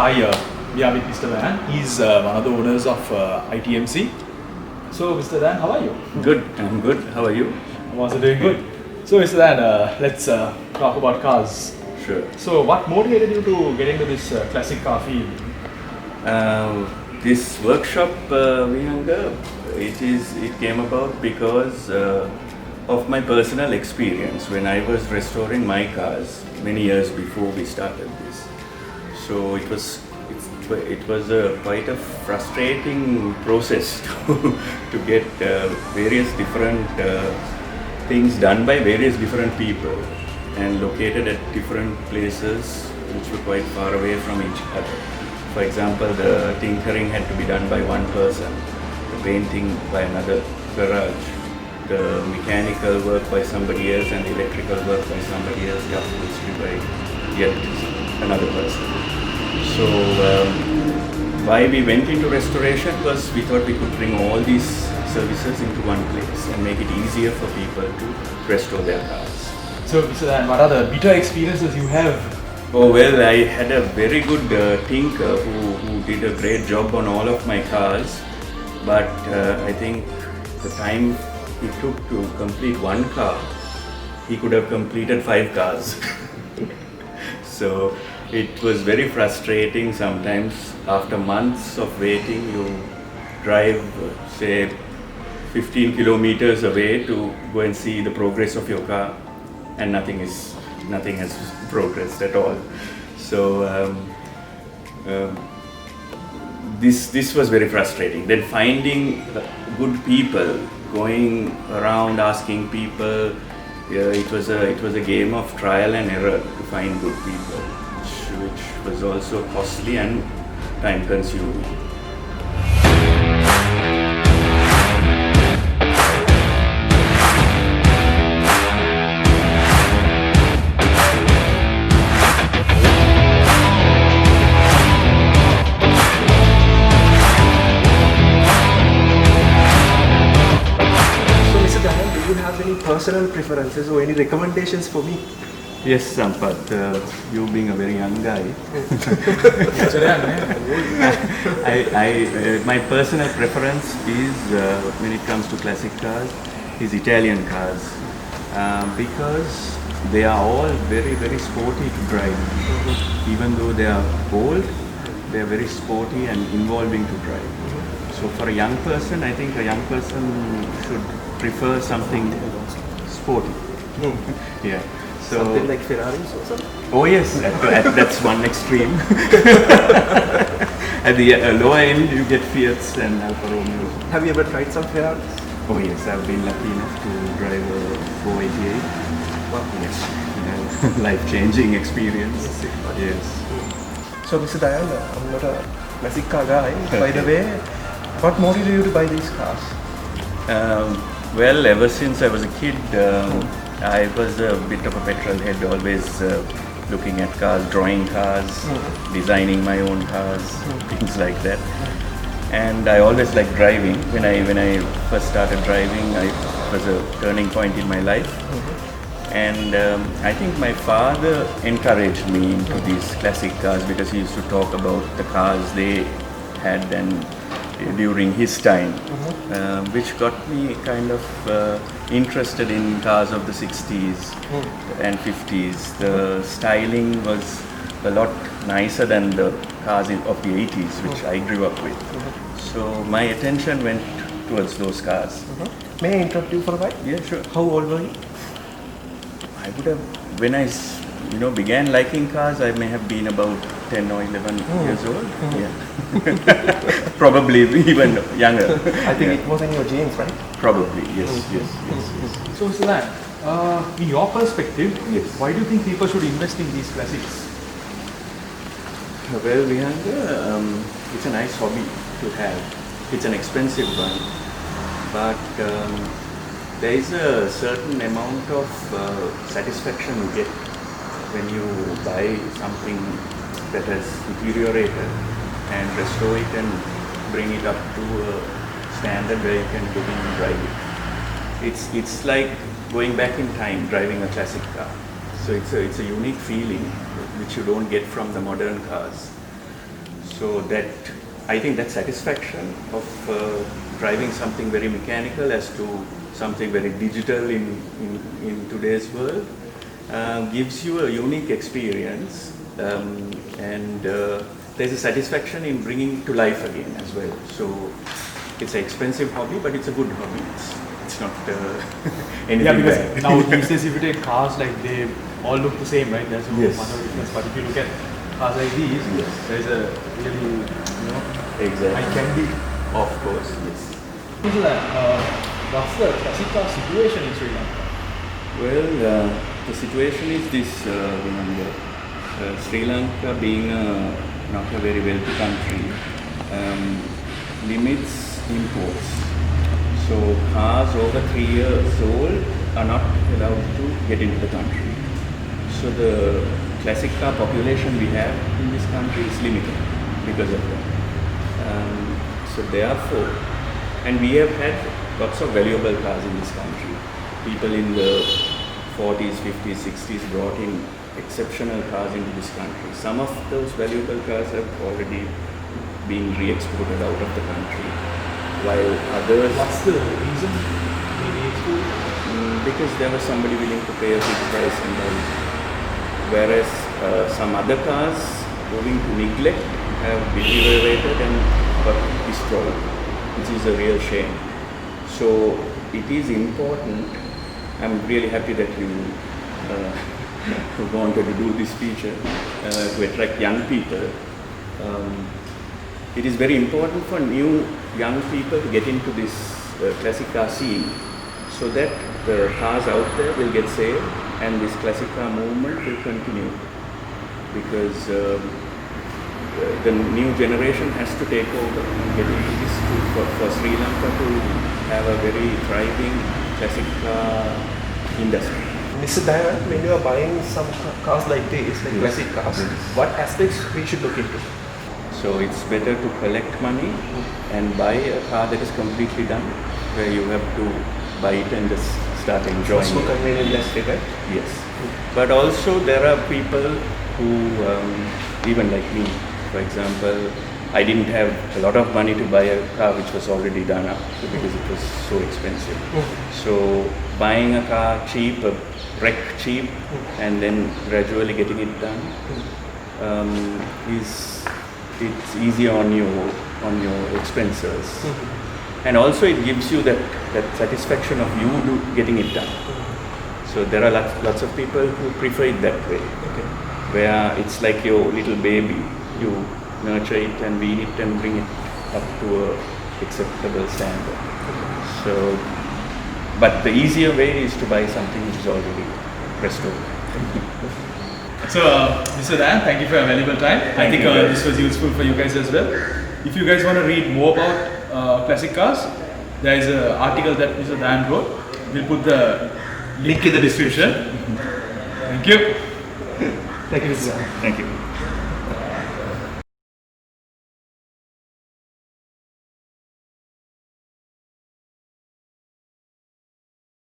Hi, we are with Mr. Dan. He's one of the owners of ITMC. So, Mr. Dan, how are you? Good, I'm good. How are you? I'm also doing good. So, Mr. Dan, let's talk about cars. Sure. So, what motivated you to get into this classic car field? This workshop, Vihanga, it came about because of my personal experience when I was restoring my cars many years before we started this. So it was quite a frustrating process to get various different things done by various different people and located at different places which were quite far away from each other. For example, the tinkering had to be done by one person, the painting by another garage, the mechanical work by somebody else, and the electrical work by somebody else, the upholstery by yet another person. So why we went into restoration was we thought we could bring all these services into one place and make it easier for people to restore their cars. So, Mr. Dan, what are the bitter experiences you have? Oh well, I had a very good tinker who did a great job on all of my cars, but I think the time he took to complete one car, he could have completed 5 cars. So it was very frustrating sometimes. After months of waiting, you drive, say, 15 kilometers away to go and see the progress of your car, and nothing has progressed at all. So this was very frustrating. Then finding good people, going around asking people, it was a game of trial and error to find good people, which was also costly and time consuming. Any personal preferences or any recommendations for me? Yes, Sampath, you being a very young guy, my personal preference is when it comes to classic cars is Italian cars because they are all very, very sporty to drive. Even though they are old, they are very sporty and involving to drive. So for a young person, I think a young person should prefer something sporty. Yeah. So something like Ferraris or something? Oh yes, that's one extreme. At the lower end, you get Fiats and Alfa Romeo. Have you ever tried some Ferraris? Oh yes, I've been lucky enough to drive a 488. Wow. Yes, yeah. Life-changing experience. Yes. So, Mr. Gayan, I'm not a classic car guy. By the way, what motivated you to buy these cars? Well, ever since I was a kid, I was a bit of a petrol head, always looking at cars, drawing cars, designing my own cars, things like that. And I always liked driving. When I first started driving, it was a turning point in my life. And I think my father encouraged me into these classic cars because he used to talk about the cars they had and during his time, which got me kind of interested in cars of the 60s and 50s. The styling was a lot nicer than the cars of the 80s, which I grew up with. So my attention went towards those cars. May I interrupt you for a while? Yeah, sure. How old were you? I would have, when I began liking cars, I may have been about 10 or 11 years old. Yeah. Probably even younger. I think it was in your genes, right? Probably, yes. So, Mr. Dan, in your perspective, Yes. why do you think people should invest in these classics? Well, Vihanga, it's a nice hobby to have. It's an expensive one, but there is a certain amount of satisfaction you get when you buy something that has deteriorated and restore it and bring it up to a standard where you can go in and drive it. It's like going back in time, driving a classic car. So it's a unique feeling which you don't get from the modern cars. So that, I think that satisfaction of driving something very mechanical as to something very digital in today's world gives you a unique experience, and there's a satisfaction in bringing it to life again as well. So it's an expensive hobby, but it's a good hobby. It's not anything Yeah, because bad. now these days if you take cars, like they all look the same, right? There's no Yes. much of a difference. But if you look at cars like these, Yes. there's a really, Exactly. eye candy. Of course, yes. So that, what's the classic car situation in Sri Lanka? Well, the situation is this, Sri Lanka being not a very wealthy country, limits imports. So cars over 3 years old are not allowed to get into the country. So the classic car population we have in this country is limited because of that. So therefore, and we have had lots of valuable cars in this country. People in the 40s, 50s, 60s brought in exceptional cars into this country. Some of those valuable cars have already been re-exported out of the country, while others... What's the reason they re-export? Because there was somebody willing to pay a big price and buy it. Whereas some other cars, owing to neglect, have deteriorated and got destroyed, which is a real shame. So it is important. I'm really happy that you wanted to do this feature to attract young people. It is very important for new young people to get into this classic car scene, so that the cars out there will get saved and this classic car movement will continue, because the new generation has to take over and get into this for Sri Lanka to have a very thriving classic car industry. Mr. Gayan, when you are buying some cars like this, like Yes. classic cars, Yes. what aspects we should look into? So it's better to collect money and buy a car that is completely done, where you have to buy it and just start enjoying So it. convenient industry, right? Yes. But also there are people who, even like me, for example, I didn't have a lot of money to buy a car which was already done up because it was so expensive. So buying a car cheap, a wreck cheap, and then gradually getting it done it's easier on your expenses. And also it gives you that satisfaction of you getting it done. So there are lots of people who prefer it that way, where it's like your little baby. You nurture it and wean it and bring it up to a acceptable standard. So, but the easier way is to buy something which is already restored. So, Mr. Dan, thank you for your valuable time. I Thank think you, guys. this was useful for you guys as well. If you guys want to read more about classic cars, there is an article that Mr. Dan wrote. We'll put the link in the description. Thank you. Thank you, Mr. Gayan. Thank you.